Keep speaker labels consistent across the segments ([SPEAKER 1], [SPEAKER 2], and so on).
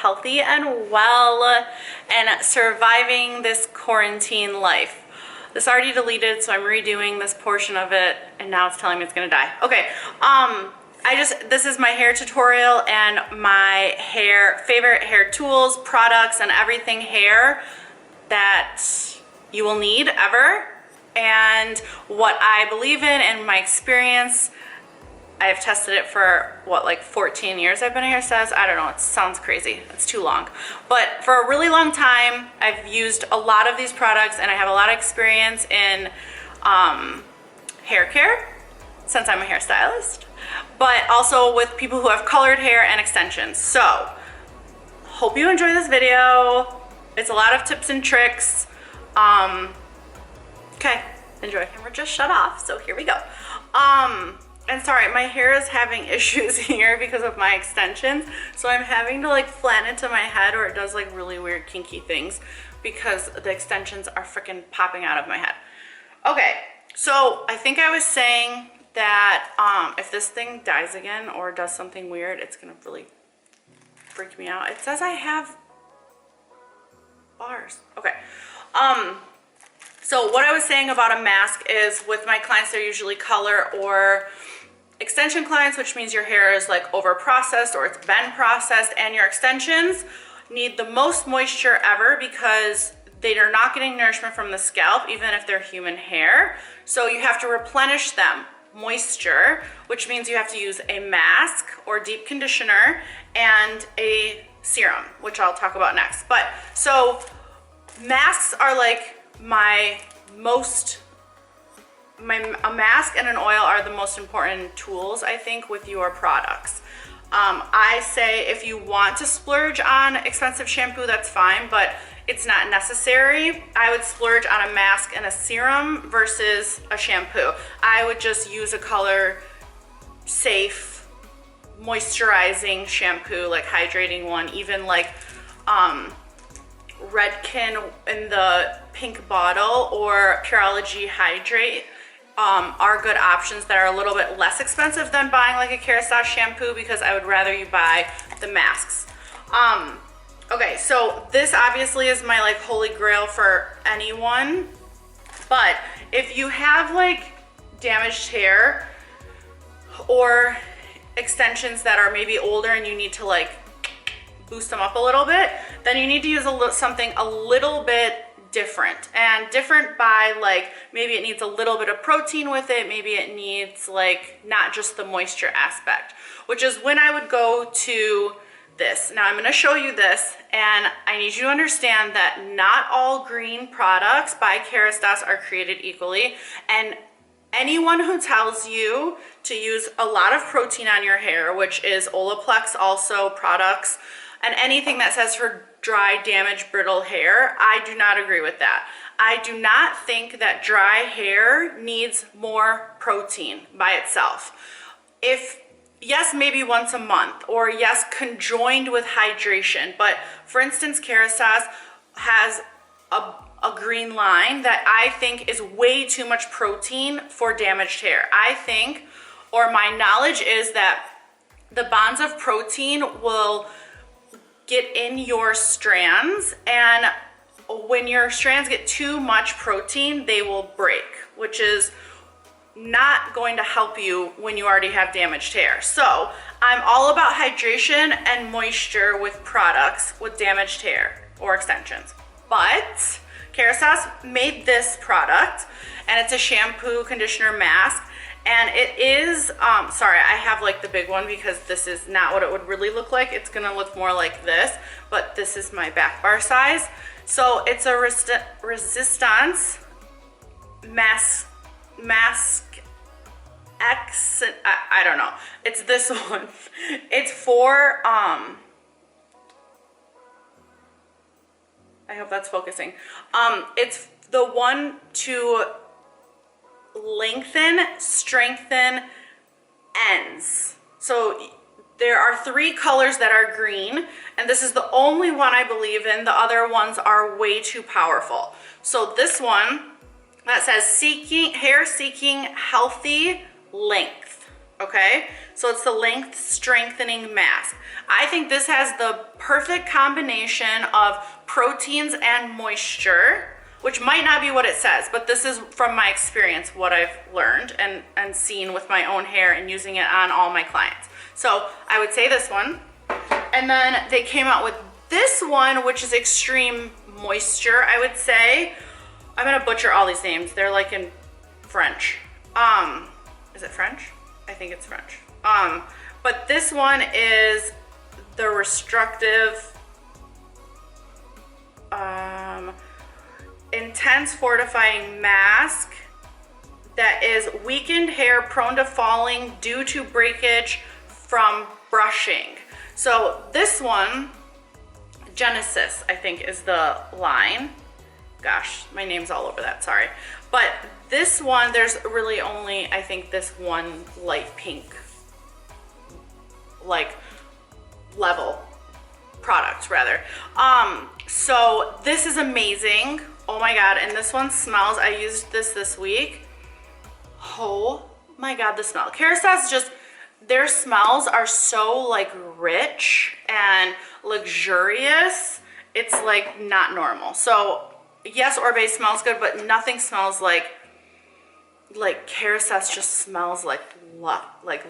[SPEAKER 1] healthy and well and surviving this quarantine life. This already deleted, so I'm redoing this portion of it, and now it's telling me it's gonna die. Okay, this is my hair tutorial and my favorite hair tools, products, and everything hair that you will need ever, and what I believe in and my experience. I've tested it for what, like 14 years I've been a hairstylist? I don't know, it sounds crazy, it's too long. But for a really long time, I've used a lot of these products and I have a lot of experience in hair care since I'm a hairstylist, but also with people who have colored hair and extensions. So, hope you enjoy this video. It's a lot of tips and tricks. Okay, enjoy. And we're just shut off, so here we go. And sorry, my hair is having issues here because of my extensions. So I'm having to like flatten it to my head, or it does like really weird kinky things because the extensions are freaking popping out of my head. Okay, so I think I was saying that if this thing dies again or does something weird, it's gonna really freak me out. It says I have bars. Okay. So what I was saying about a mask is with my clients, they're usually color or extension clients, which means your hair is like over processed or it's been processed, and your extensions need the most moisture ever because they are not getting nourishment from the scalp, even if they're human hair. So you have to replenish them moisture, which means you have to use a mask or deep conditioner and a serum, which I'll talk about next. But so masks are like a mask and an oil are the most important tools, I think, with your products. I say if you want to splurge on expensive shampoo, that's fine, but it's not necessary. I would splurge on a mask and a serum versus a shampoo. I would just use a color safe moisturizing shampoo, like hydrating one, even like Redken in the pink bottle or Pureology Hydrate are good options that are a little bit less expensive than buying like a Kerastase shampoo, because I would rather you buy the masks. Okay, so this obviously is my like holy grail for anyone, but if you have like damaged hair or extensions that are maybe older and you need to like boost them up a little bit, then you need to use something a little bit different. And different by like, maybe it needs a little bit of protein with it, maybe it needs like not just the moisture aspect, which is when I would go to this. Now I'm going to show you this, and I need you to understand that not all green products by Kerastase are created equally, and anyone who tells you to use a lot of protein on your hair, which is Olaplex also products, and anything that says for dry, damaged, brittle hair, I do not agree with that. I do not think that dry hair needs more protein by itself. Yes, maybe once a month, or yes, conjoined with hydration. But for instance, Kerastase has a green line that I think is way too much protein for damaged hair. I think, or my knowledge is that the bonds of protein will get in your strands, and when your strands get too much protein, they will break, which is not going to help you when you already have damaged hair. So I'm all about hydration and moisture with products with damaged hair or extensions. But Kerastase made this product, and it's a shampoo, conditioner, mask, and it is, sorry, I have like the big one because this is not what it would really look like. It's gonna look more like this, but this is my back bar size. So it's a Resistance Mask X, I don't know. It's this one. It's for, I hope that's focusing. It's the one to lengthen, strengthen ends. So there are 3 colors that are green, and this is the only one I believe in. The other ones are way too powerful. So this one that says hair seeking healthy length. Okay, so it's the length strengthening mask. I think this has the perfect combination of proteins and moisture, which might not be what it says, but this is from my experience, what I've learned and seen with my own hair and using it on all my clients. So I would say this one. And then they came out with this one, which is extreme moisture, I would say. I'm gonna butcher all these names. They're like in French. Is it French? I think it's French. But this one is the restrictive, intense fortifying mask that is weakened hair prone to falling due to breakage from brushing. So this one, Genesis, I think is the line. Gosh, my name's all over that, sorry. But this one, there's really only, I think, this one light pink, like, level product, rather. So this is amazing. Oh my God, and this one smells, I used this week. Oh my God, the smell. Kerastase just, their smells are so like rich and luxurious. It's like not normal. So yes, Orbe smells good, but nothing smells like Kerastase just smells like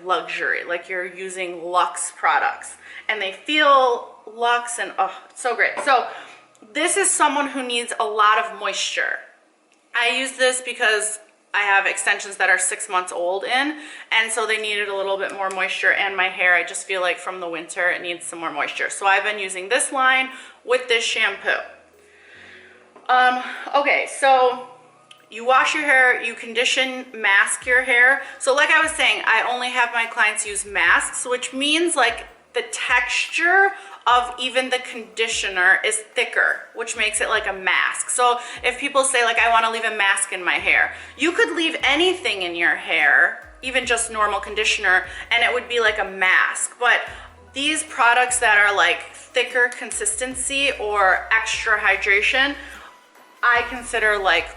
[SPEAKER 1] luxury, like you're using luxe products and they feel luxe and oh, it's so great. So this is someone who needs a lot of moisture. I use this because I have extensions that are 6 months old in, and so they needed a little bit more moisture, and my hair, I just feel like from the winter, it needs some more moisture. So I've been using this line with this shampoo. Okay, so you wash your hair, you condition, mask your hair. So like I was saying, I only have my clients use masks, which means like the texture of even the conditioner is thicker, which makes it like a mask. So if people say like, I wanna leave a mask in my hair, you could leave anything in your hair, even just normal conditioner, and it would be like a mask. But these products that are like thicker consistency or extra hydration, I consider like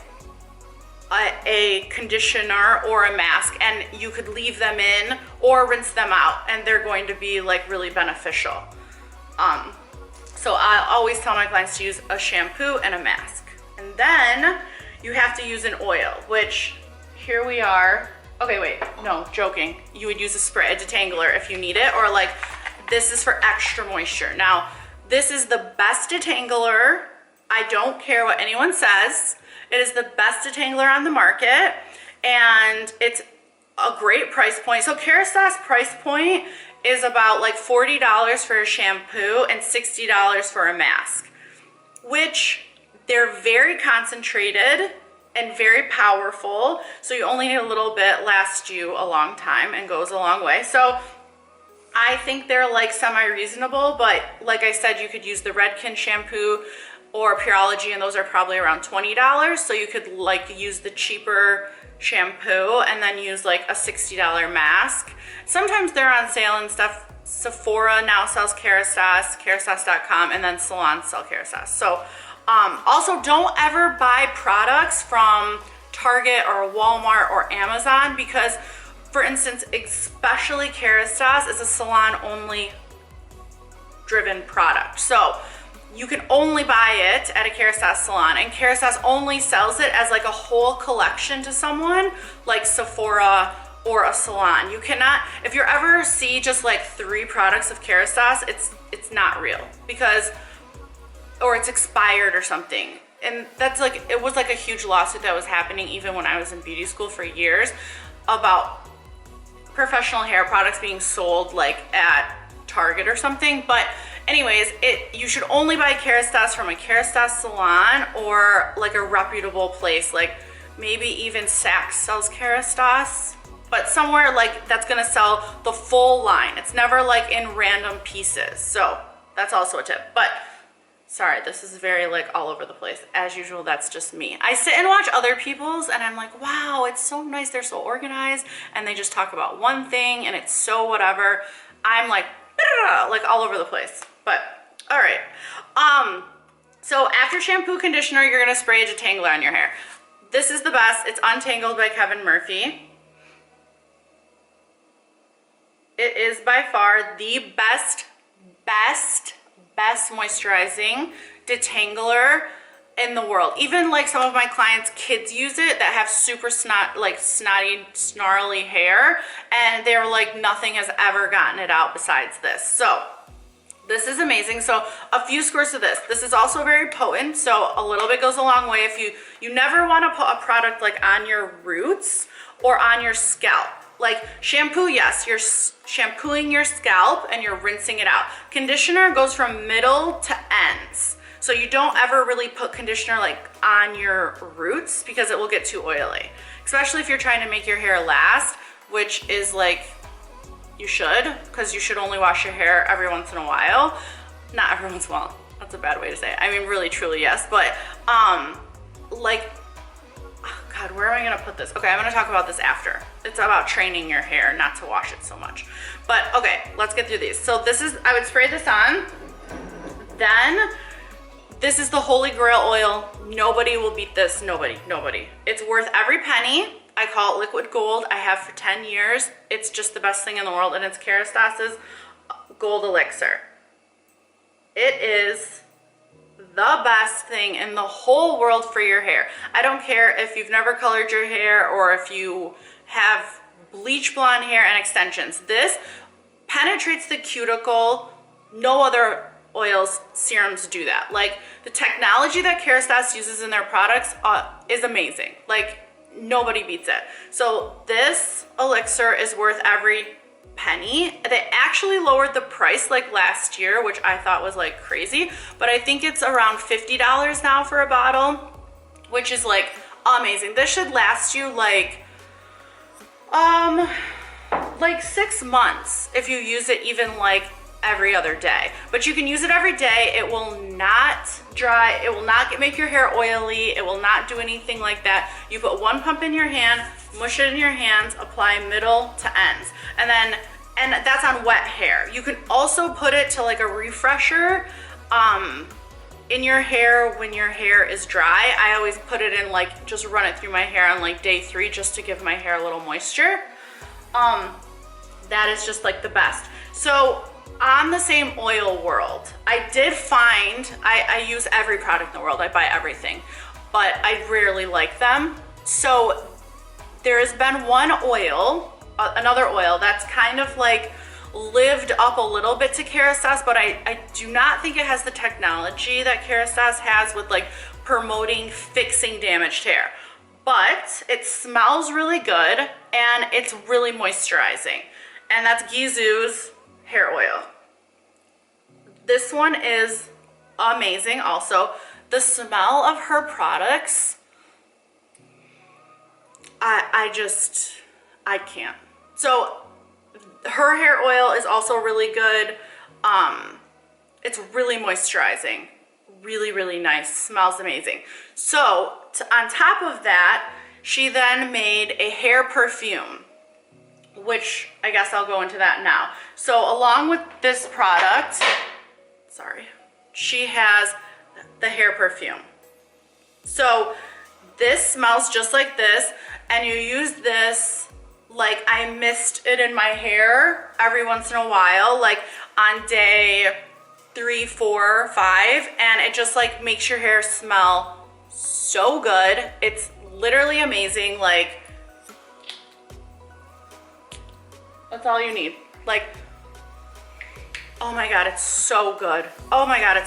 [SPEAKER 1] a conditioner or a mask, and you could leave them in or rinse them out, and they're going to be like really beneficial. So I always tell my clients to use a shampoo and a mask. And then you have to use an oil, which here we are. Okay, wait, no, joking. You would use a spray, a detangler if you need it, or like this is for extra moisture. Now, this is the best detangler. I don't care what anyone says. It is the best detangler on the market, and it's a great price point. So Kerastase price point is about like $40 for a shampoo and $60 for a mask, which they're very concentrated and very powerful. So you only need a little bit, lasts you a long time and goes a long way. So I think they're like semi-reasonable, but like I said, you could use the Redken shampoo or Pureology, and those are probably around $20. So you could like use the cheaper shampoo and then use like a $60 mask. Sometimes they're on sale and stuff. Sephora now sells Kerastase, Kerastase.com, and then salons sell Kerastase. So also don't ever buy products from Target or Walmart or Amazon, because for instance, especially Kerastase is a salon only driven product. So you can only buy it at a Kerastase salon, and Kerastase only sells it as like a whole collection to someone like Sephora or a salon. You cannot, if you ever see just like 3 products of Kerastase, it's not real, because, or it's expired or something. And that's like, it was like a huge lawsuit that was happening even when I was in beauty school for years about professional hair products being sold like at Target or something. But anyways, you should only buy Kerastase from a Kerastase salon or like a reputable place, like maybe even Saks sells Kerastase, but somewhere like that's gonna sell the full line. It's never like in random pieces. So that's also a tip. But sorry, this is very like all over the place. As usual, that's just me. I sit and watch other people's and I'm like, wow, it's so nice. They're so organized and they just talk about one thing and it's so whatever. I'm like all over the place. But all right. So after shampoo, conditioner, you're gonna spray a detangler on your hair. This is the best. It's Untangled by Kevin Murphy. It is by far the best moisturizing detangler in the world. Even like some of my clients' kids use it that have super snotty, snarly hair, and they were like, nothing has ever gotten it out besides this. So this is amazing. So a few squirts of this. This is also very potent, so a little bit goes a long way. If you never want to put a product like on your roots or on your scalp. Like shampoo, yes, you're shampooing your scalp and you're rinsing it out. Conditioner goes from middle to ends. So you don't ever really put conditioner like on your roots because it will get too oily. Especially if you're trying to make your hair last, which is like, you should, because you should only wash your hair every once in a while. Not every once in a while, that's a bad way to say it. I mean, really, truly, yes. But like, oh God, where am I gonna put this? Okay, I'm gonna talk about this after. It's about training your hair not to wash it so much. But okay, let's get through these. So this is, I would spray this on. Then this is the Holy Grail oil. Nobody will beat this, nobody. It's worth every penny. I call it liquid gold. I have for 10 years. It's just the best thing in the world, and it's Kerastase Gold Elixir. It is the best thing in the whole world for your hair. I don't care if you've never colored your hair or if you have bleach blonde hair and extensions. This penetrates the cuticle. No other oils, serums do that. Like the technology that Kerastase uses in their products is amazing. Like nobody beats it. So this elixir is worth every penny. They actually lowered the price like last year, which I thought was like crazy, but I think it's around $50 now for a bottle, which is like amazing. This should last you like 6 months if you use it even like every other day. But you can use it every day. It will not dry. It will not make your hair oily. It will not do anything like that. You put one pump in your hand, mush it in your hands, apply middle to ends. And that's on wet hair. You can also put it to like a refresher in your hair when your hair is dry. I always put it in like, just run it through my hair on like day 3 just to give my hair a little moisture. That is just like the best. So on the same oil world, I did find, I use every product in the world, I buy everything, but I rarely like them. So there has been one oil, another oil that's kind of like lived up a little bit to Kerastase, but I do not think it has the technology that Kerastase has with like promoting fixing damaged hair. But it smells really good and it's really moisturizing. And that's Gizu's hair oil. This one is amazing also. The smell of her products, I can't. So her hair oil is also really good. It's really moisturizing, really, really nice, smells amazing. So on top of that, she then made a hair perfume, which I guess I'll go into that now. So along with this product, she has the hair perfume. So this smells just like this, and you use this, like I mist it in my hair every once in a while, like on day 3, 4, 5, and it just like makes your hair smell so good. It's literally amazing. Like, that's all you need. Like, oh my God, it's so good. Oh my God,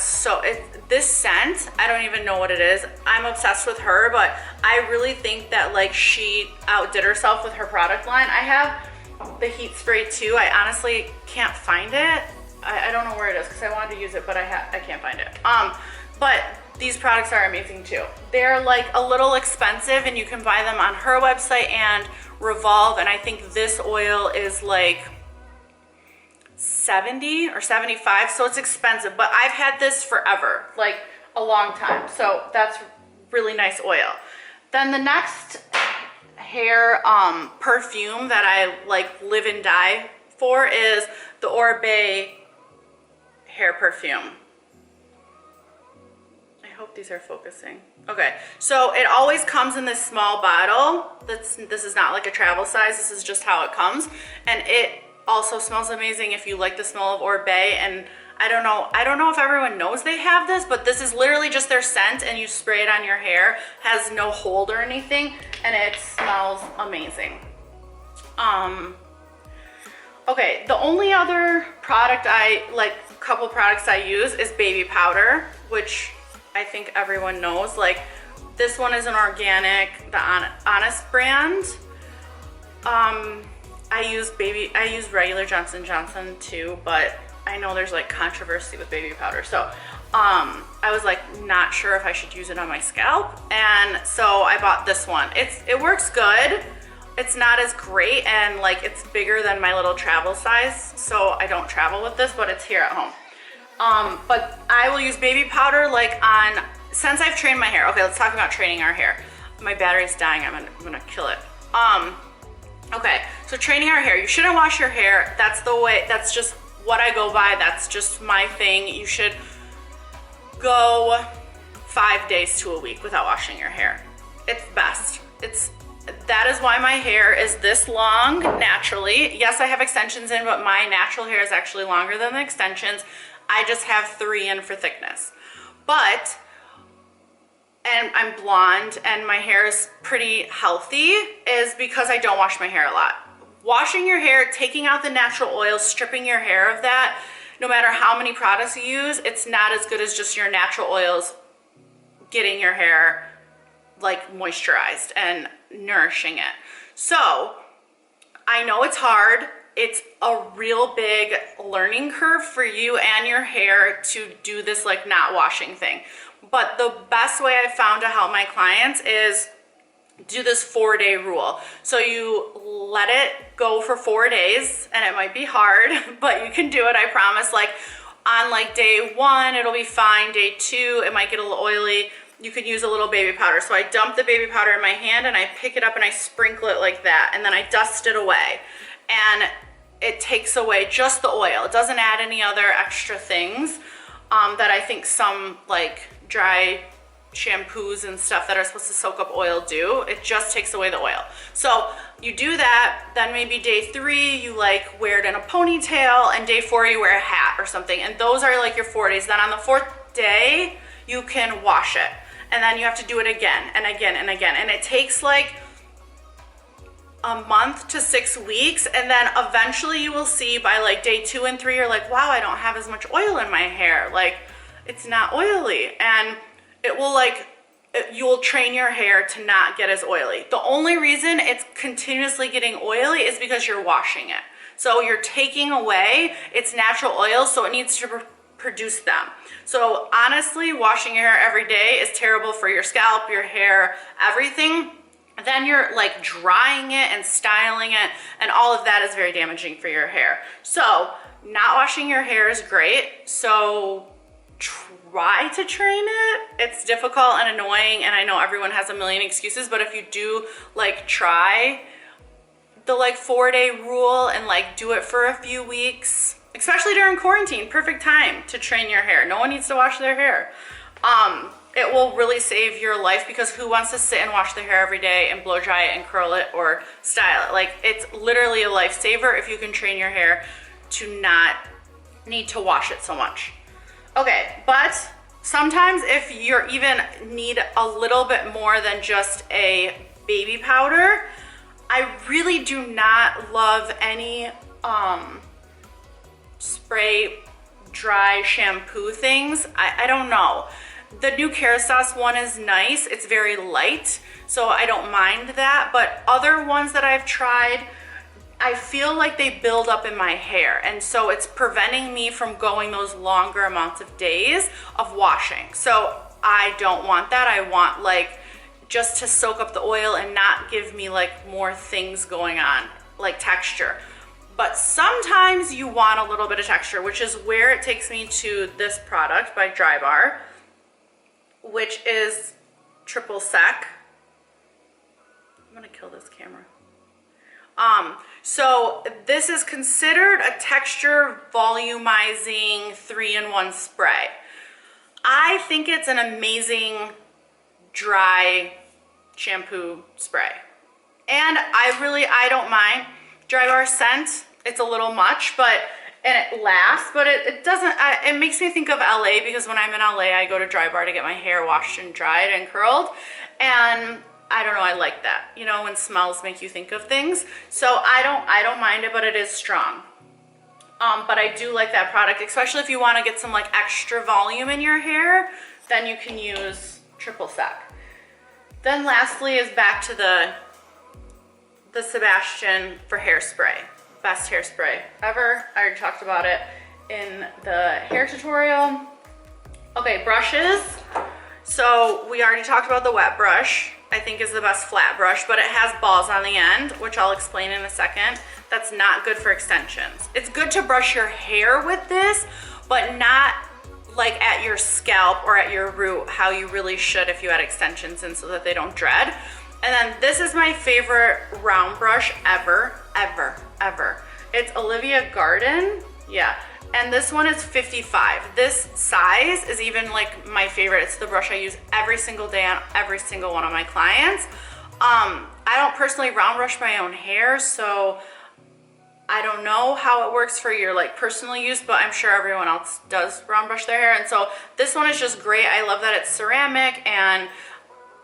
[SPEAKER 1] this scent, I don't even know what it is. I'm obsessed with her, but I really think that like she outdid herself with her product line. I have the heat spray too. I honestly can't find it. I don't know where it is because I wanted to use it, but I can't find it. But these products are amazing too. They're like a little expensive and you can buy them on her website and Revolve, and I think this oil is like 70 or 75, so it's expensive, but I've had this forever, like a long time, so that's really nice oil. Then the next hair perfume that I like live and die for is the Oribe hair perfume. I hope these are focusing. Okay, so it always comes in this small bottle. This is not like a travel size, this is just how it comes, and it also smells amazing if you like the smell of Oribe. And I don't know if everyone knows they have this, but this is literally just their scent and you spray it on your hair. Has no hold or anything, and it smells amazing. Okay, the only other product couple products I use is baby powder, which I think everyone knows. Like, this one is an organic, the Honest brand. I use regular Johnson & Johnson too, but I know there's like controversy with baby powder. So I was like not sure if I should use it on my scalp. And so I bought this one. It works good. It's not as great, and like it's bigger than my little travel size. So I don't travel with this, but it's here at home. But I will use baby powder since I've trained my hair. Okay, let's talk about training our hair. My battery's dying, I'm gonna kill it. Okay, so training our hair. You shouldn't wash your hair. That's just what I go by. That's just my thing. You should go 5 days to a week without washing your hair. It's best. That is why my hair is this long naturally. Yes, I have extensions in, but my natural hair is actually longer than the extensions. I just have 3 in for thickness. And I'm blonde and my hair is pretty healthy, is because I don't wash my hair a lot. Washing your hair, taking out the natural oils, stripping your hair of that, no matter how many products you use, it's not as good as just your natural oils getting your hair like moisturized and nourishing it. So I know it's hard. It's a real big learning curve for you and your hair to do this like not washing thing. But the best way I've found to help my clients is do this 4-day rule. So you let it go for 4 days, and it might be hard, but you can do it, I promise. Like on like day 1, it'll be fine. Day 2, it might get a little oily. You could use a little baby powder. So I dump the baby powder in my hand and I pick it up and I sprinkle it like that, and then I dust it away. And it takes away just the oil. It doesn't add any other extra things that I think some like dry shampoos and stuff that are supposed to soak up oil do. It just takes away the oil. So you do that, then maybe day 3 you like wear it in a ponytail, and day 4 you wear a hat or something, and those are like your 4 days. Then on the 4th day you can wash it, and then you have to do it again and again and again, and it takes like a month to 6 weeks, and then eventually you will see by like day 2 and 3 you're like, wow, I don't have as much oil in my hair, like it's not oily. And it will you'll train your hair to not get as oily. The only reason it's continuously getting oily is because you're washing it. So you're taking away its natural oils, so it needs to produce them. So honestly, washing your hair every day is terrible for your scalp, your hair, everything. Then you're like drying it and styling it, and all of that is very damaging for your hair. So not washing your hair is great. So try to train it. It's difficult and annoying, and I know everyone has a million excuses, but if you do like try the like 4-day rule and like do it for a few weeks, especially during quarantine, perfect time to train your hair. No one needs to wash their hair. It will really save your life, because who wants to sit and wash their hair every day and blow dry it and curl it or style it? Like, it's literally a lifesaver if you can train your hair to not need to wash it so much. Okay, but sometimes if you're even need a little bit more than just a baby powder, I really do not love any spray dry shampoo things. I don't know. The new Kerastase one is nice. It's very light, so I don't mind that. But other ones that I've tried, I feel like they build up in my hair, and so it's preventing me from going those longer amounts of days of washing. So I don't want that. I want like just to soak up the oil and not give me like more things going on, like texture. But sometimes you want a little bit of texture, which is where it takes me to this product by Drybar, which is Triple Sec. I'm gonna kill this camera. So this is considered a texture volumizing 3-in-1 spray. I think it's an amazing dry shampoo spray. And I don't mind. Drybar scent it's a little much, and it lasts, but it doesn't, it makes me think of LA, because when I'm in LA, I go to Dry Bar to get my hair washed and dried and curled, and I don't know, I like that, you know, when smells make you think of things. So I don't mind it, but it is strong. But I do like that product, especially if you want to get some like extra volume in your hair, then you can use triple sec. Then lastly is back to the Sebastian for hairspray. Best hairspray ever. I already talked about it in the hair tutorial. Okay, brushes. So we already talked about the wet brush. I think is the best flat brush, but it has balls on the end, which I'll explain in a second. That's not good for extensions. It's good to brush your hair with this, but not like at your scalp or at your root, how you really should if you had extensions in, so that they don't dread. And then this is my favorite round brush ever. It's Olivia Garden, yeah. And this one is 55. This size is even like my favorite. It's the brush I use every single day on every single one of my clients. I don't personally round brush my own hair, so I don't know how it works for your like personal use, but I'm sure everyone else does round brush their hair. And so this one is just great. I love that it's ceramic, and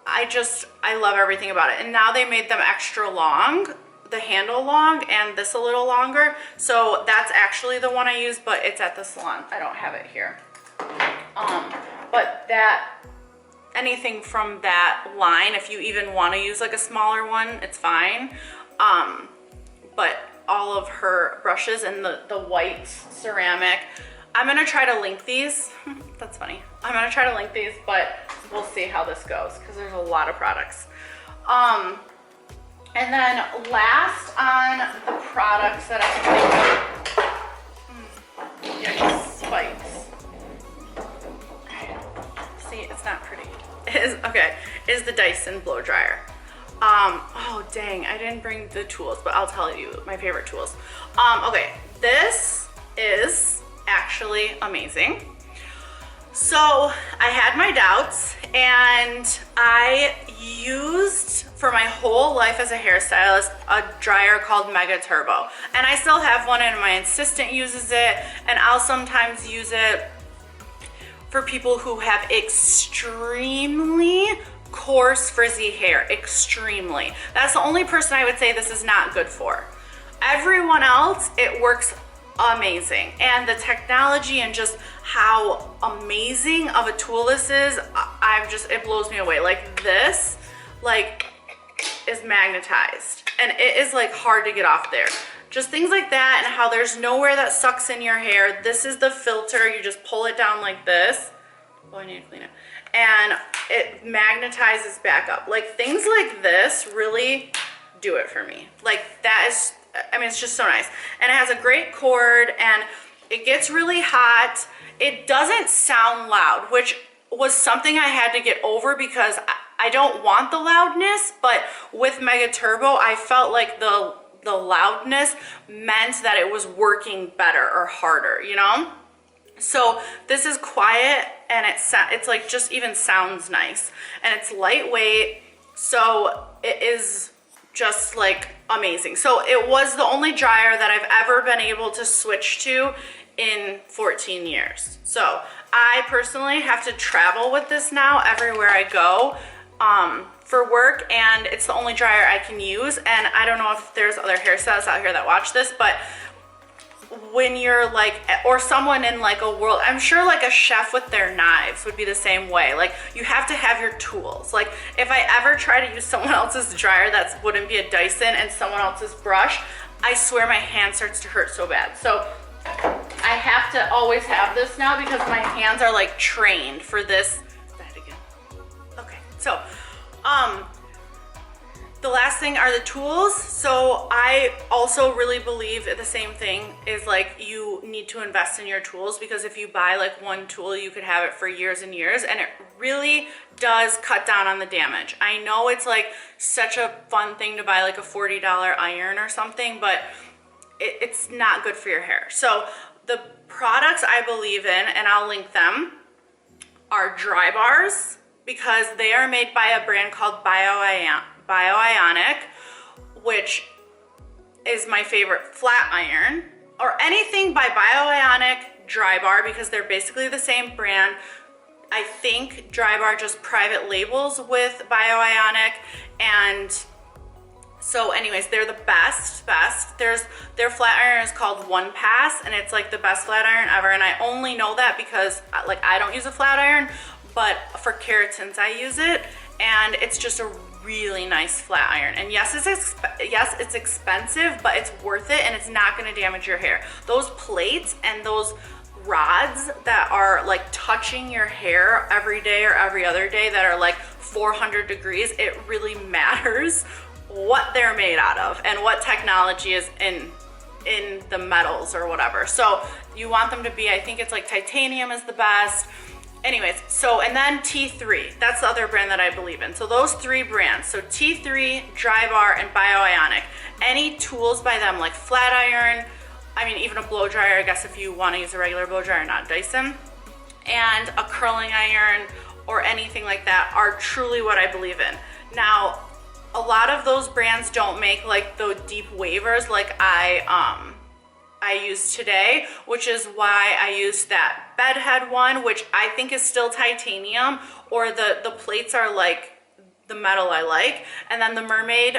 [SPEAKER 1] I love everything about it. And now they made them extra long, the handle long, and this a little longer. So that's actually the one I use, but it's at the salon. I don't have it here. But that, anything from that line, if you even want to use like a smaller one, it's fine. But all of her brushes and the white ceramic, I'm gonna try to link these. That's funny. I'm gonna try to link these, but we'll see how this goes, because there's a lot of products. And then last on the products that I think, yeah, spikes. See, it's not pretty. Is the Dyson blow dryer. Oh dang, I didn't bring the tools, but I'll tell you my favorite tools. Okay, this is actually amazing. So I had my doubts, and I used for my whole life as a hairstylist a dryer called Mega Turbo, and I still have one, and my assistant uses it, and I'll sometimes use it for people who have extremely coarse frizzy hair. Extremely. That's the only person I would say this is not good for. Everyone else, it works amazing, and the technology and just how amazing of a tool this is, it blows me away. Like this, like, is magnetized, and it is like hard to get off there. Just things like that, and how there's nowhere that sucks in your hair. This is the filter. You just pull it down like this. Oh, I need to clean it. And it magnetizes back up. Like, things like this really do it for me. Like, that is, I mean, it's just so nice. And it has a great cord, and it gets really hot. It doesn't sound loud, which was something I had to get over, because I don't want the loudness, but with Mega Turbo, I felt like the loudness meant that it was working better or harder, you know? So this is quiet, and it's like just even sounds nice, and it's lightweight, so it is just like amazing. So it was the only dryer that I've ever been able to switch to in 14 years. So I personally have to travel with this now everywhere I go for work, and it's the only dryer I can use. And I don't know if there's other hairstylists out here that watch this, but when you're like, or someone in like a world, I'm sure like a chef with their knives would be the same way. Like, you have to have your tools. Like, if I ever try to use someone else's dryer that wouldn't be a Dyson and someone else's brush, I swear my hand starts to hurt so bad. So I have to always have this now, because my hands are like trained for this. That again. Okay, so the last thing are the tools. So I also really believe the same thing is like, you need to invest in your tools, because if you buy like one tool, you could have it for years and years, and it really does cut down on the damage. I know it's like such a fun thing to buy like a $40 iron or something, but it's not good for your hair. So the products I believe in, and I'll link them, are dry bars, because they are made by a brand called Bioionic, which is my favorite flat iron, or anything by Bioionic Dry Bar, because they're basically the same brand. I think Dry Bar just private labels with Bioionic, and so anyways, they're the best. Their flat iron is called One Pass, and it's like the best flat iron ever, and I only know that because like I don't use a flat iron, but for keratins I use it, and it's just a really nice flat iron. And yes, it's expensive, but it's worth it, and it's not going to damage your hair. Those plates and those rods that are like touching your hair every day or every other day that are like 400 degrees, it really matters what they're made out of and what technology is in the metals or whatever. So you want them to be, I think it's like titanium is the best. Anyways, so, and then T3, that's the other brand that I believe in. So those three brands, so T3, Dry Bar, and Bioionic. Any tools by them, like flat iron, I mean, even a blow dryer, I guess if you want to use a regular blow dryer, not Dyson, and a curling iron or anything like that are truly what I believe in. Now, a lot of those brands don't make like the deep wavers like I use today, which is why I use that bedhead one, which I think is still titanium, or the plates are like the metal I like, and then the Mermaid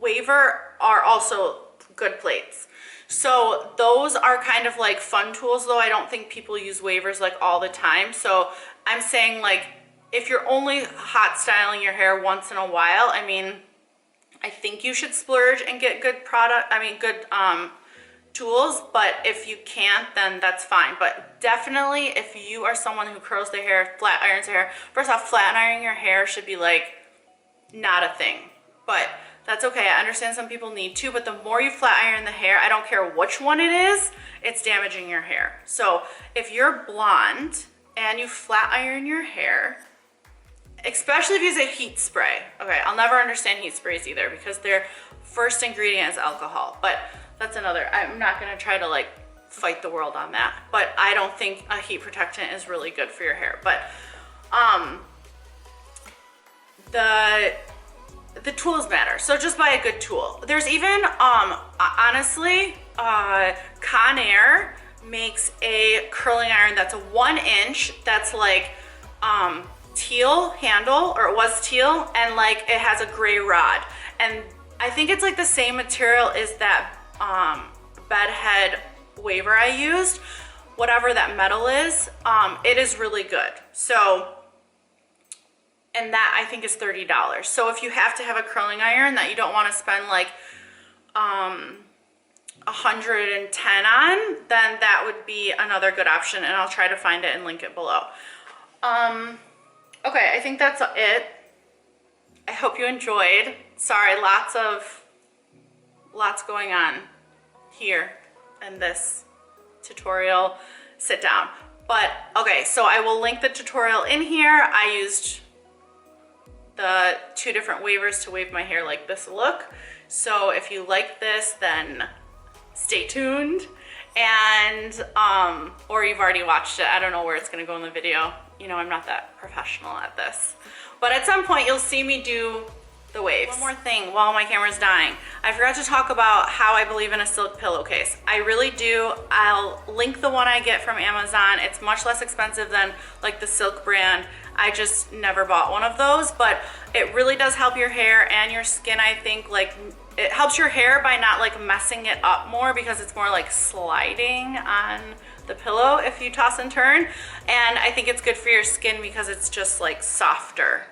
[SPEAKER 1] waver are also good plates. So those are kind of like fun tools, though I don't think people use wavers like all the time. So I'm saying like if you're only hot styling your hair once in a while, I mean, I think you should splurge and get good good tools, but if you can't, then that's fine. But definitely if you are someone who curls their hair, flat irons their hair, first off, flat ironing your hair should be like not a thing, but that's okay. I understand some people need to, but the more you flat iron the hair, I don't care which one it is, it's damaging your hair. So if you're blonde and you flat iron your hair, especially if you use a heat spray. Okay, I'll never understand heat sprays either because their first ingredient is alcohol, but that's another, I'm not gonna try to like fight the world on that, but I don't think a heat protectant is really good for your hair. But the tools matter, so just buy a good tool. There's even honestly Conair makes a curling iron that's a 1 inch that's like teal handle, or it was teal, and like it has a gray rod, and I think it's like the same material as that bedhead waver I used, whatever that metal is. It is really good. So, and that I think is $30. So if you have to have a curling iron that you don't want to spend like 110 on, then that would be another good option, and I'll try to find it and link it below. Okay, I think that's it. I hope you enjoyed. Sorry, lots going on here in this tutorial sit down. But okay, so I will link the tutorial in here. I used the 2 different wavers to wave my hair like this look. So if you like this, then stay tuned. And or you've already watched it. I don't know where it's gonna go in the video. You know, I'm not that professional at this. But at some point you'll see me do the waves. One more thing while my camera's dying. I forgot to talk about how I believe in a silk pillowcase. I really do. I'll link the one I get from Amazon. It's much less expensive than like the Silk brand. I just never bought one of those, but it really does help your hair and your skin. I think like it helps your hair by not like messing it up more, because it's more like sliding on the pillow if you toss and turn. And I think it's good for your skin because it's just like softer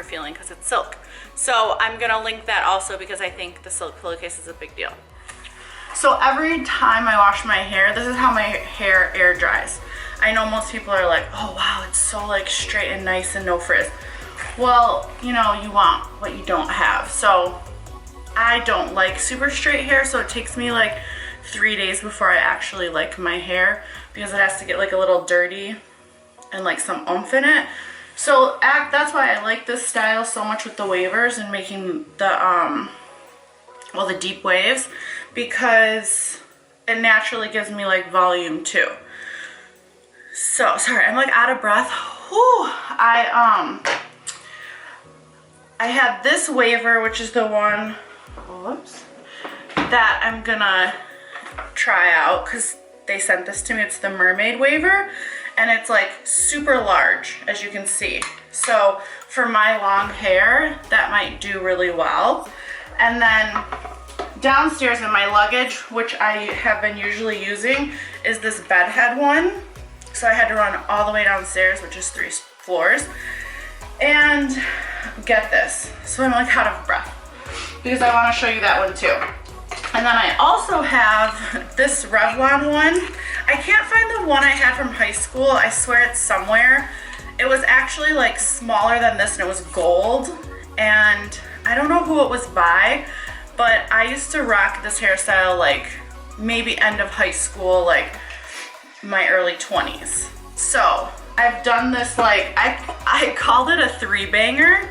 [SPEAKER 1] feeling because it's silk. So I'm gonna link that also because I think the silk pillowcase is a big deal. So every time I wash my hair, this is how my hair air dries. I know most people are like, oh wow, it's so like straight and nice and no frizz. Well, you know, you want what you don't have. So I don't like super straight hair, so it takes me like 3 days before I actually like my hair, because it has to get like a little dirty and like some oomph in it. So that's why I like this style so much with the wavers and making the the deep waves, because it naturally gives me like volume too. So sorry, I'm like out of breath. Whew. I had this waver, which is the one, whoops, that I'm gonna try out because they sent this to me. It's the Mermaid waver, and it's like super large, as you can see. So for my long hair, that might do really well. And then downstairs in my luggage, which I have been usually using, is this bed head one. So I had to run all the way downstairs, which is 3 floors, and get this. So I'm like out of breath because I want to show you that one too. And then I also have this Revlon one. I can't find the one I had from high school. I swear it's somewhere. It was actually like smaller than this and it was gold. And I don't know who it was by, but I used to rock this hairstyle like maybe end of high school, like my early 20s. So I've done this like, I called it a 3-banger.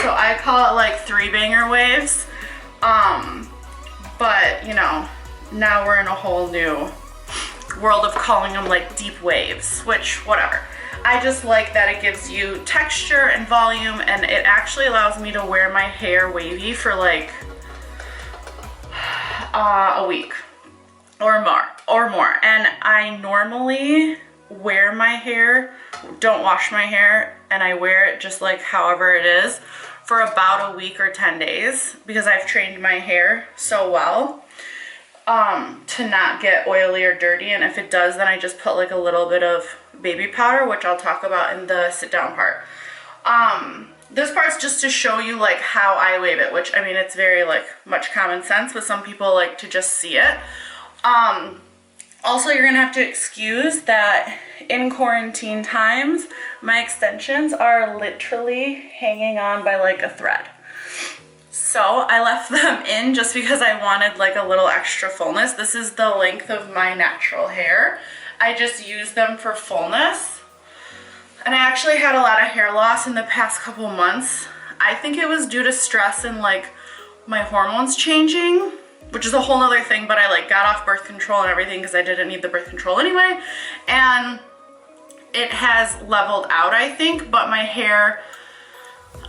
[SPEAKER 1] So I call it like 3-banger waves. But you know, now we're in a whole new world of calling them like deep waves, which whatever. I just like that it gives you texture and volume, and it actually allows me to wear my hair wavy for like a week or more. And I normally wear my hair, don't wash my hair, and I wear it just like however it is for about a week or 10 days because I've trained my hair so well to not get oily or dirty. And if it does, then I just put like a little bit of baby powder, which I'll talk about in the sit down part. This part's just to show you like how I wave it, which I mean, it's very like much common sense, but some people like to just see it. Also, you're gonna have to excuse that in quarantine times, my extensions are literally hanging on by like a thread. So I left them in just because I wanted like a little extra fullness. This is the length of my natural hair. I just use them for fullness. And I actually had a lot of hair loss in the past couple months. I think it was due to stress and like my hormones changing, which is a whole nother thing, but I like got off birth control and everything because I didn't need the birth control anyway. And it has leveled out, I think, but my hair,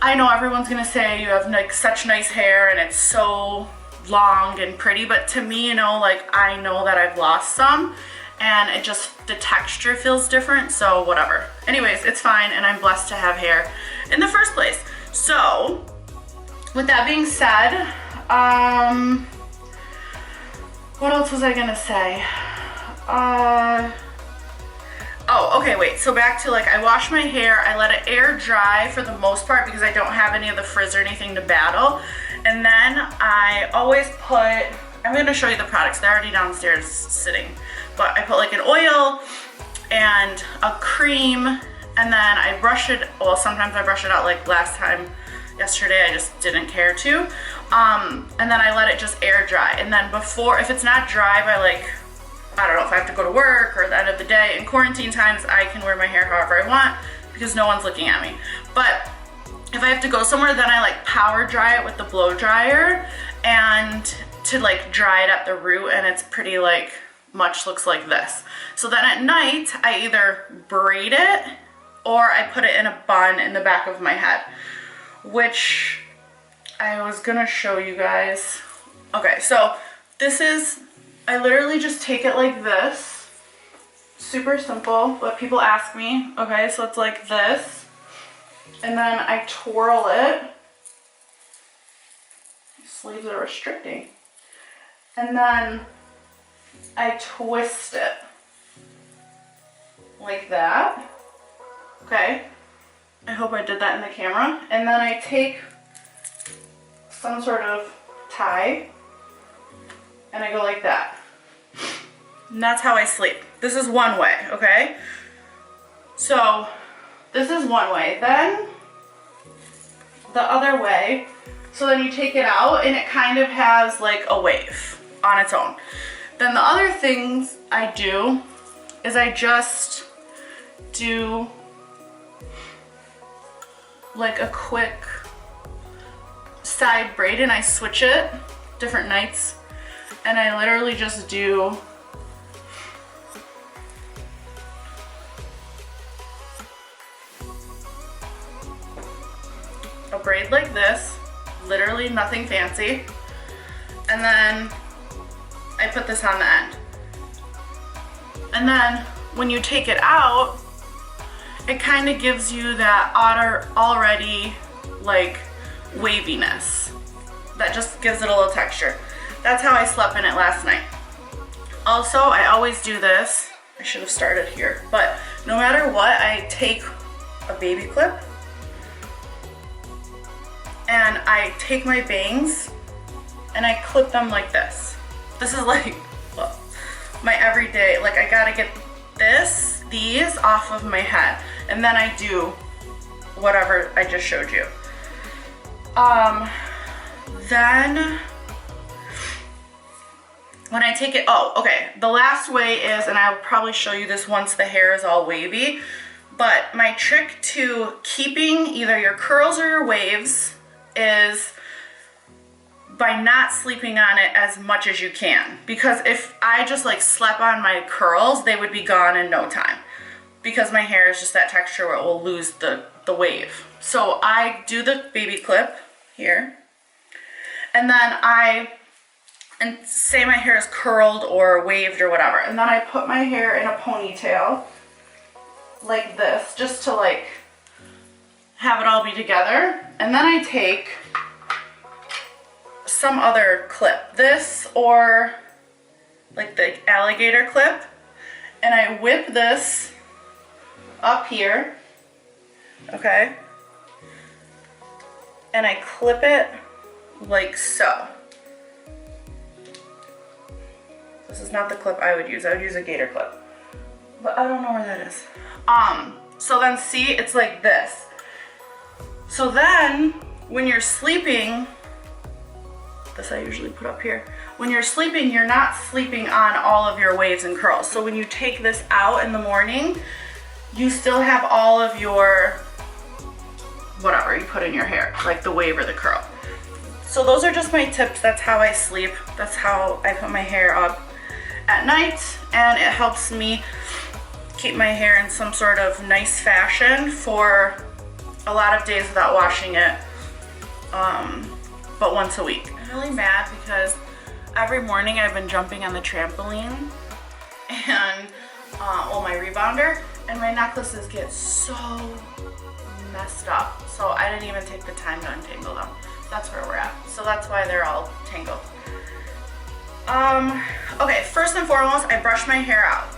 [SPEAKER 1] I know everyone's gonna say you have like such nice hair and it's so long and pretty, but to me, you know, like I know that I've lost some and it just, the texture feels different, so whatever. Anyways, it's fine and I'm blessed to have hair in the first place. So with that being said, what else was I gonna say? Oh, okay, wait, so back to like, I wash my hair, I let it air dry for the most part because I don't have any of the frizz or anything to battle. And then I always put, I'm gonna show you the products, they're already downstairs sitting. But I put like an oil and a cream, and then I brush it, well, sometimes I brush it out like yesterday I just didn't care to. And then I let it just air dry. And then before, if it's not dry by like, I don't know, if I have to go to work or at the end of the day, in quarantine times, I can wear my hair however I want because no one's looking at me. But if I have to go somewhere, then I like power dry it with the blow dryer and to like dry it at the root, and it's pretty like much looks like this. So then at night, I either braid it or I put it in a bun in the back of my head, which I was gonna show you guys. Okay, so this is, I literally just take it like this. Super simple, but people ask me. Okay, so it's like this. And then I twirl it. Sleeves are restricting. And then I twist it. Like that. Okay. I hope I did that in the camera. And then I take some sort of tie and I go like that. And that's how I sleep. This is one way, okay? So this is one way. Then the other way, so then you take it out and it kind of has like a wave on its own. Then the other things I do is I just do like a quick side braid and I switch it different nights, and I literally just do a braid like this, literally nothing fancy, and then I put this on the end. And then when you take it out, it kind of gives you that already like waviness. That just gives it a little texture. That's how I slept in it last night. Also, I always do this. I should have started here, but no matter what, I take a baby clip and I take my bangs and I clip them like this. This is like my everyday, like I gotta get these off of my head, and then I do whatever I just showed you. Then when I take it, oh, okay, the last way is, and I'll probably show you this once the hair is all wavy, but my trick to keeping either your curls or your waves is by not sleeping on it as much as you can. Because if I just like slept on my curls, they would be gone in no time. Because my hair is just that texture where it will lose the wave. So I do the baby clip here, and then and say my hair is curled or waved or whatever, and then I put my hair in a ponytail like this, just to like have it all be together. And then I take some other clip, this or like the alligator clip, and I whip this up here, okay, and I clip it like so. This is not the clip I would use. I would use a gator clip, but I don't know where that is. So then see, it's like this. So then when you're sleeping, this I usually put up here. When you're sleeping, you're not sleeping on all of your waves and curls. So when you take this out in the morning, you still have all of your whatever you put in your hair, like the wave or the curl. So those are just my tips. That's how I sleep. That's how I put my hair up at night, and it helps me keep my hair in some sort of nice fashion for a lot of days without washing it, but once a week. I'm really mad because every morning I've been jumping on the trampoline and my rebounder, and my necklaces get so messed up. So I didn't even take the time to untangle them. That's where we're at. So that's why they're all tangled. Okay, first and foremost, I brush my hair out,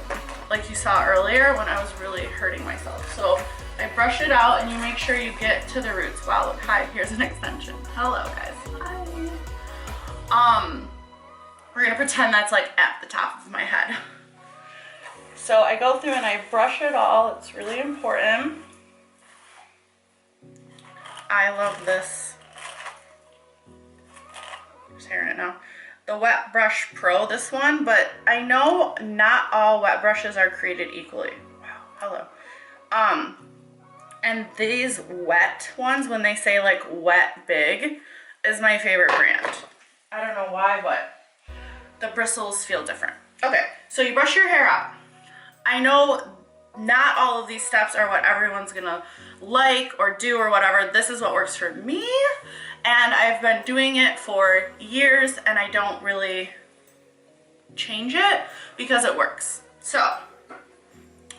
[SPEAKER 1] like you saw earlier when I was really hurting myself. So I brush it out, and you make sure you get to the roots. Wow, look, hi, here's an extension. Hello, guys. Hi. We're gonna pretend that's like at the top of my head. So I go through and I brush it all. It's really important. I love this. There's hair in it now. The Wet Brush Pro, this one, but I know not all wet brushes are created equally. Wow, hello. And these wet ones, when they say like wet big, is my favorite brand. I don't know why, but the bristles feel different. Okay, so you brush your hair out. I know not all of these steps are what everyone's gonna like or do or whatever. This is what works for me, and I've been doing it for years, and I don't really change it because it works. So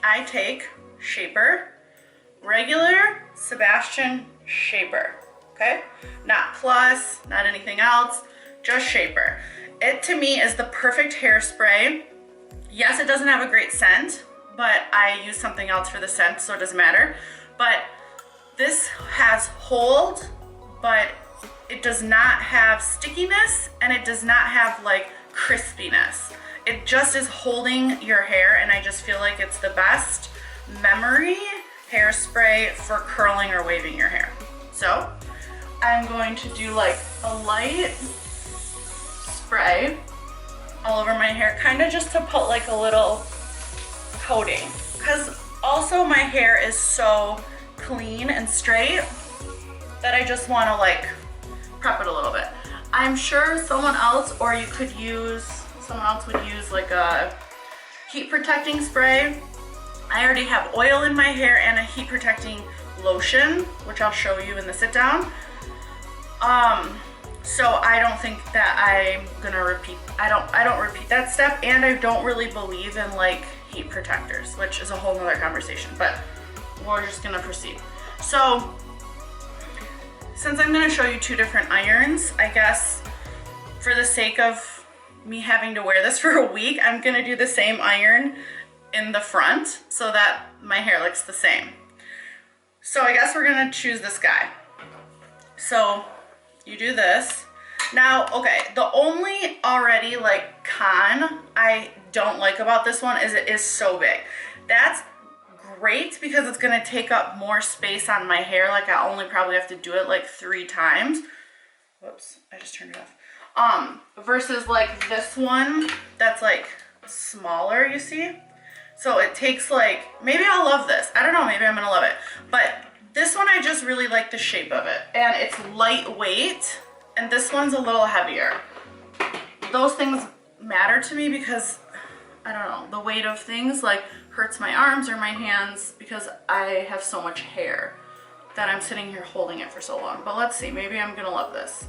[SPEAKER 1] I take shaper, regular Sebastian shaper, okay? Not plus, not anything else, just shaper. It to me is the perfect hairspray. Yes, it doesn't have a great scent, but I use something else for the scent, so it doesn't matter. But this has hold, but it does not have stickiness, and it does not have like crispiness. It just is holding your hair, and I just feel like it's the best memory hairspray for curling or waving your hair. So I'm going to do like a light spray all over my hair, kind of just to put like a little coating, because also my hair is so clean and straight that I just want to like prep it a little bit. I'm sure someone else would use like a heat protecting spray. I already have oil in my hair and a heat protecting lotion, which I'll show you in the sit down. So I don't think that I'm gonna repeat, I don't repeat that step, and I don't really believe in like heat protectors, which is a whole nother conversation, but we're just gonna proceed. So since I'm gonna show you two different irons, I guess for the sake of me having to wear this for a week, I'm gonna do the same iron in the front so that my hair looks the same. So I guess we're gonna choose this guy. So you do this. Now, okay, the only already like con I don't like about this one is it is so big. That's great because it's gonna take up more space on my hair. Like I only probably have to do it like 3 times. Whoops, I just turned it off. Versus like this one that's like smaller, you see? So it takes like, maybe I'll love this. I don't know, maybe I'm gonna love it. But this one, I just really like the shape of it. And it's lightweight, and this one's a little heavier. Those things matter to me because, I don't know, the weight of things like hurts my arms or my hands because I have so much hair that I'm sitting here holding it for so long. But let's see, maybe I'm gonna love this.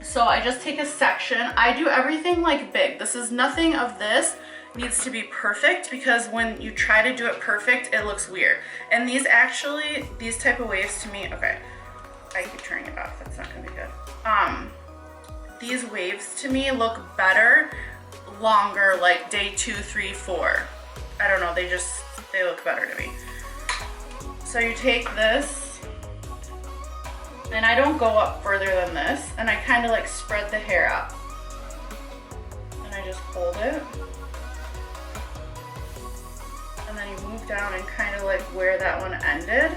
[SPEAKER 1] So I just take a section. I do everything like big. This is nothing of this needs to be perfect because when you try to do it perfect, it looks weird. And these actually, these type of waves to me, okay, I keep turning it off. That's not gonna be good. These waves to me look better, longer, like day 2, 3, 4. I don't know, they look better to me. So you take this, and I don't go up further than this, and I kind of like spread the hair out. And I just hold it. And then you move down and kind of like where that one ended.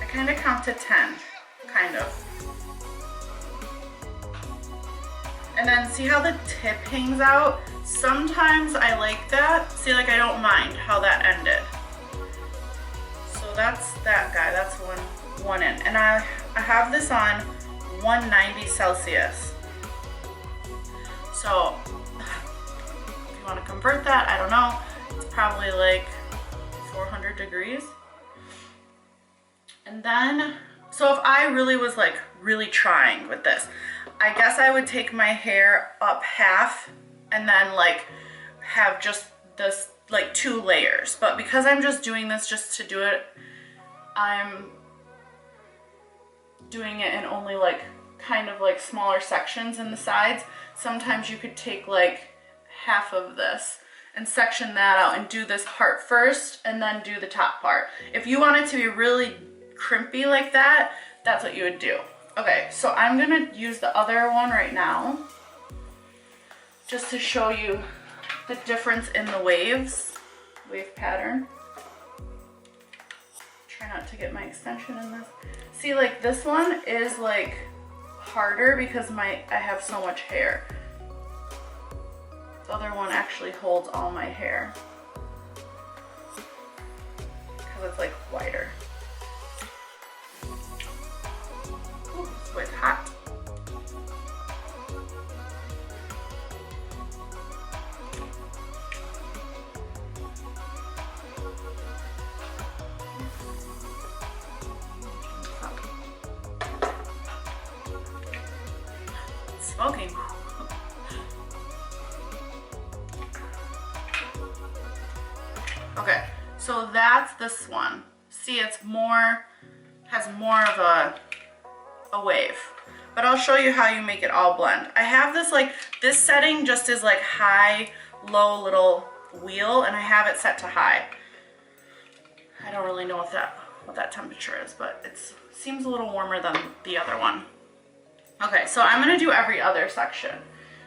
[SPEAKER 1] I kind of count to 10, kind of. And then see how the tip hangs out? Sometimes I like that. See, like I don't mind how that ended. So that's that guy, that's one in. And I have this on 190 Celsius. So if you want to convert that, I don't know, it's probably like 400 degrees. And then, so if I really was like really trying with this, I guess I would take my hair up half and then like have just this like 2 layers. But because I'm just doing this just to do it, I'm doing it in only like kind of like smaller sections in the sides. Sometimes you could take like half of this and section that out and do this part first and then do the top part. If you want it to be really crimpy like that, that's what you would do. Okay, so I'm gonna use the other one right now just to show you the difference in the wave pattern. Try not to get my extension in this. See, like this one is like harder because I have so much hair. The other one actually holds all my hair because it's like wider. Ooh, it's hot. Smoking. Okay, so that's this one. See, it's more, has more of a wave. But I'll show you how you make it all blend. I have this like, this setting just is like high, low little wheel, and I have it set to high. I don't really know what that temperature is, but it seems a little warmer than the other one. Okay, so I'm gonna do every other section.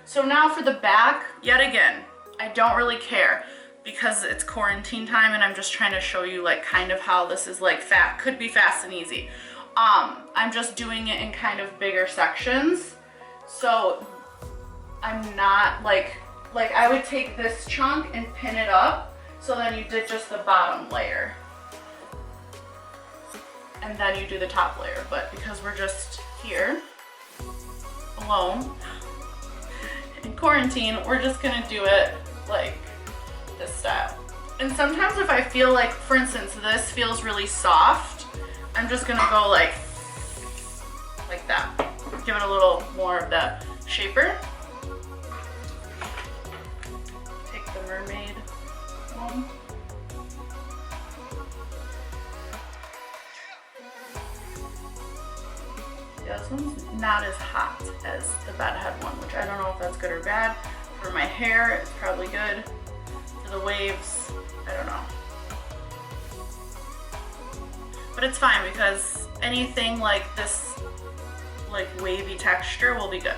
[SPEAKER 1] So now for the back, yet again, I don't really care because it's quarantine time and I'm just trying to show you like kind of how this is like could be fast and easy. I'm just doing it in kind of bigger sections. So I'm not like I would take this chunk and pin it up. So then you did just the bottom layer. And then you do the top layer. But because we're just here, alone, in quarantine, we're just gonna do it like this style. And sometimes if I feel like, for instance, this feels really soft, I'm just gonna go like that. Give it a little more of that shaper. Take the Mermaid one. Yeah, this one's not as hot as the bedhead one, which I don't know if that's good or bad. For my hair, it's probably good. For the waves, I don't know. But it's fine because anything like this, like wavy texture will be good.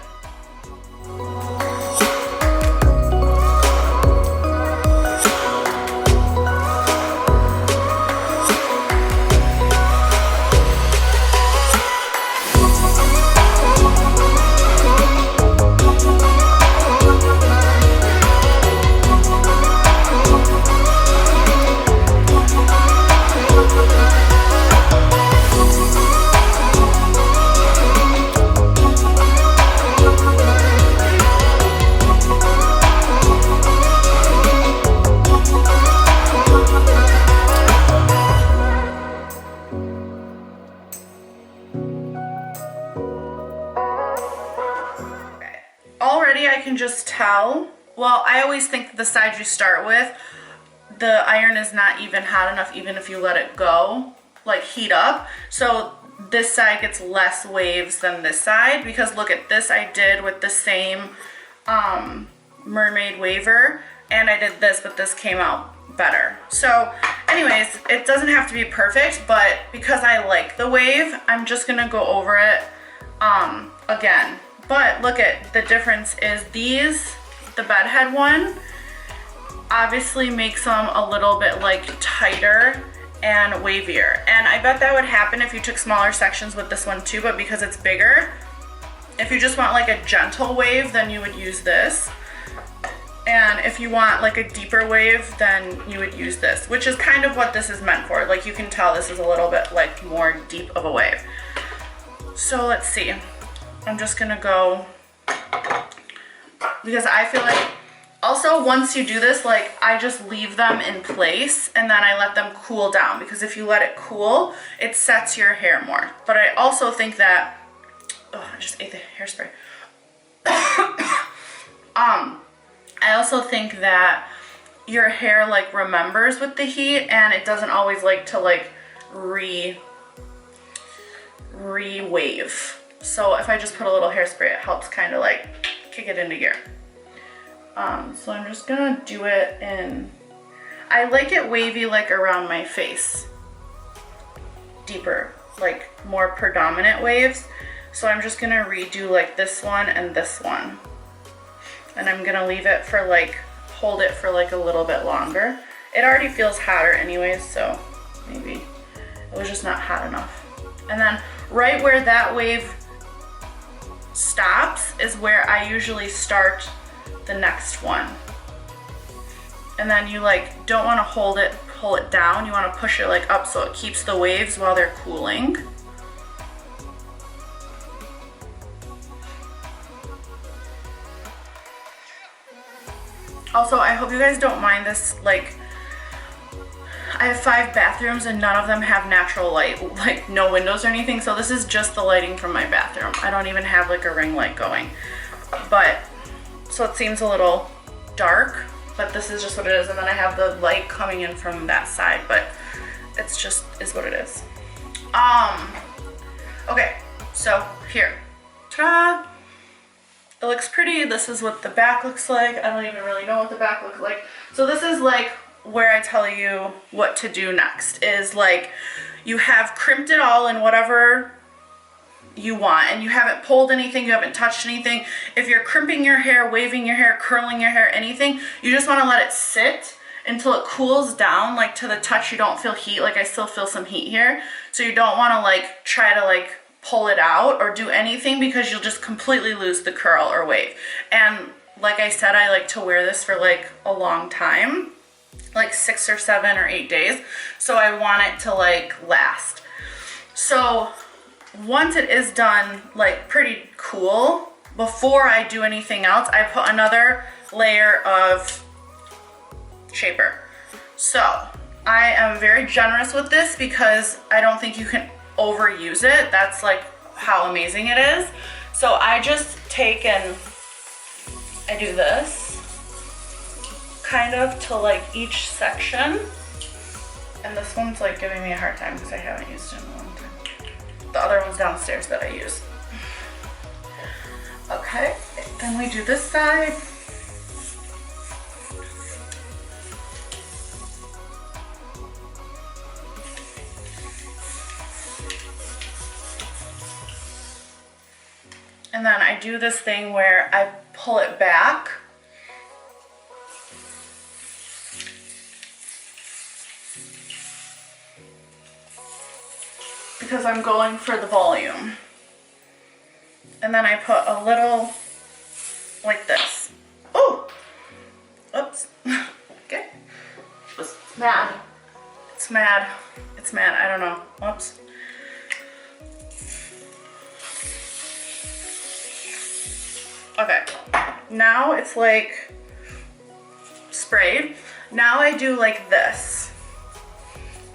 [SPEAKER 1] Already I can just tell, well, I always think that the side you start with, the iron is not even hot enough even if you let it go, like heat up. So this side gets less waves than this side because look at this I did with the same Mermaid waver and I did this, but this came out better. So anyways, it doesn't have to be perfect, but because I like the wave, I'm just gonna go over it again. But look at the difference is these, the bedhead one, obviously makes them a little bit like tighter and wavier. And I bet that would happen if you took smaller sections with this one too, but because it's bigger, if you just want like a gentle wave, then you would use this. And if you want like a deeper wave, then you would use this, which is kind of what this is meant for. Like you can tell this is a little bit like more deep of a wave. So let's see. I'm just gonna go, because I feel like, also once you do this, like I just leave them in place and then I let them cool down, because if you let it cool, it sets your hair more. But I also think that, oh, I just ate the hairspray. I also think that your hair like remembers with the heat and it doesn't always like to like re-wave. So if I just put a little hairspray, it helps kind of like kick it into gear. So I'm just gonna do it in, I like it wavy like around my face. Deeper, like more predominant waves. So I'm just gonna redo like this one and this one. And I'm gonna leave it for like, hold it for like a little bit longer. It already feels hotter anyways, so maybe it was just not hot enough. And then right where that wave stops is where I usually start the next one. And then you like don't want to pull it down, you want to push it like up so it keeps the waves while they're cooling. Also, I hope you guys don't mind this, like I have 5 bathrooms and none of them have natural light, like no windows or anything, so this is just the lighting from my bathroom. I don't even have like a ring light going. But, so it seems a little dark, but this is just what it is. And then I have the light coming in from that side, but it's just is what it is. Okay, so here, ta-da! It looks pretty. This is what the back looks like. I don't even really know what the back looks like. So this is like where I tell you what to do next, is like you have crimped it all in whatever you want and you haven't pulled anything, you haven't touched anything. If you're crimping your hair, waving your hair, curling your hair, anything, you just want to let it sit until it cools down, like to the touch you don't feel heat. Like I still feel some heat here, so you don't want to like try to like pull it out or do anything because you'll just completely lose the curl or wave. And like I said, I like to wear this for like a long time, like 6 or 7 or 8 days. So I want it to like last. So once it is done like pretty cool, before I do anything else, I put another layer of shaper. So I am very generous with this because I don't think you can overuse it. That's like how amazing it is. So I just take and I do this kind of to like each section. And this one's like giving me a hard time because I haven't used it in a long time. The other one's downstairs that I use. Okay, then we do this side. And then I do this thing where I pull it back. Because I'm going for the volume. And then I put a little like this. Oh! Oops. Okay. It's mad. It's mad. It's mad. I don't know. Oops. Okay. Now it's like sprayed. Now I do like this.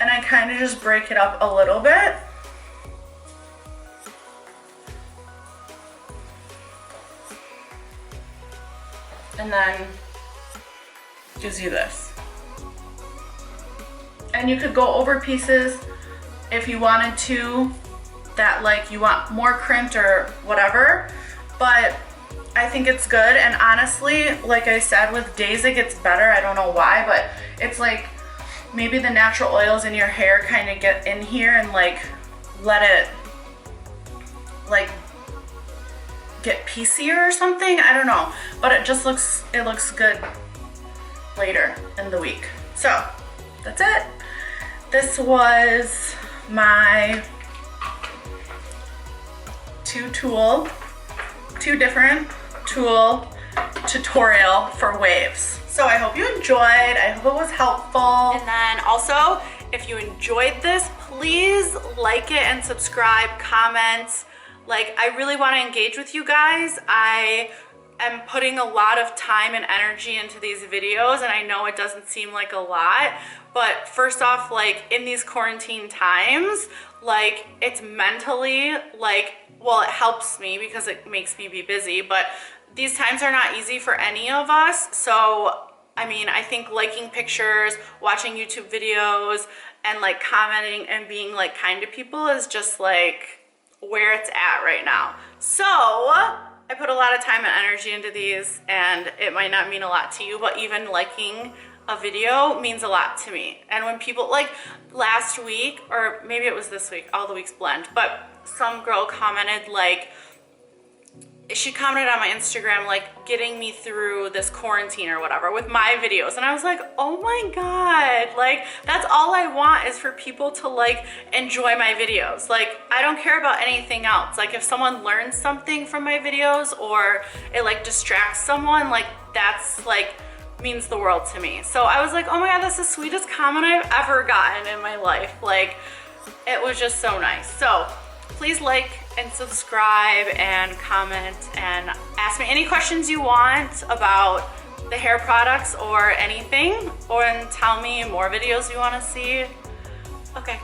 [SPEAKER 1] And I kind of just break it up a little bit. And then gives you this. And you could go over pieces if you wanted to, that like you want more crimped or whatever, but I think it's good. And honestly, like I said, with days it gets better. I don't know why, but it's like maybe the natural oils in your hair kind of get in here and like let it like get piecier or something. I don't know, but it just looks good later in the week. So that's it. This was my two different tool tutorial for waves. So I hope you enjoyed. I hope it was helpful. And then also, if you enjoyed this, please like it and subscribe, comment. Like, I really want to engage with you guys. I am putting a lot of time and energy into these videos, and I know it doesn't seem like a lot, but first off, like in these quarantine times, like it's mentally like, well, it helps me because it makes me be busy, but these times are not easy for any of us. So I mean, I think liking pictures, watching YouTube videos, and like commenting and being like kind to people is just like where it's at right now. So I put a lot of time and energy into these, and it might not mean a lot to you, but even liking a video means a lot to me. And when people, like last week, or maybe it was this week, all the weeks blend, but some girl commented like, she commented on my Instagram, like getting me through this quarantine or whatever with my videos. And I was like, oh my God, like that's all I want is for people to like enjoy my videos. Like I don't care about anything else. Like if someone learns something from my videos or it like distracts someone, like that's like means the world to me. So I was like, oh my God, that's the sweetest comment I've ever gotten in my life. Like it was just so nice. So please like and subscribe and comment and ask me any questions you want about the hair products or anything, or tell me more videos you want to see. Okay.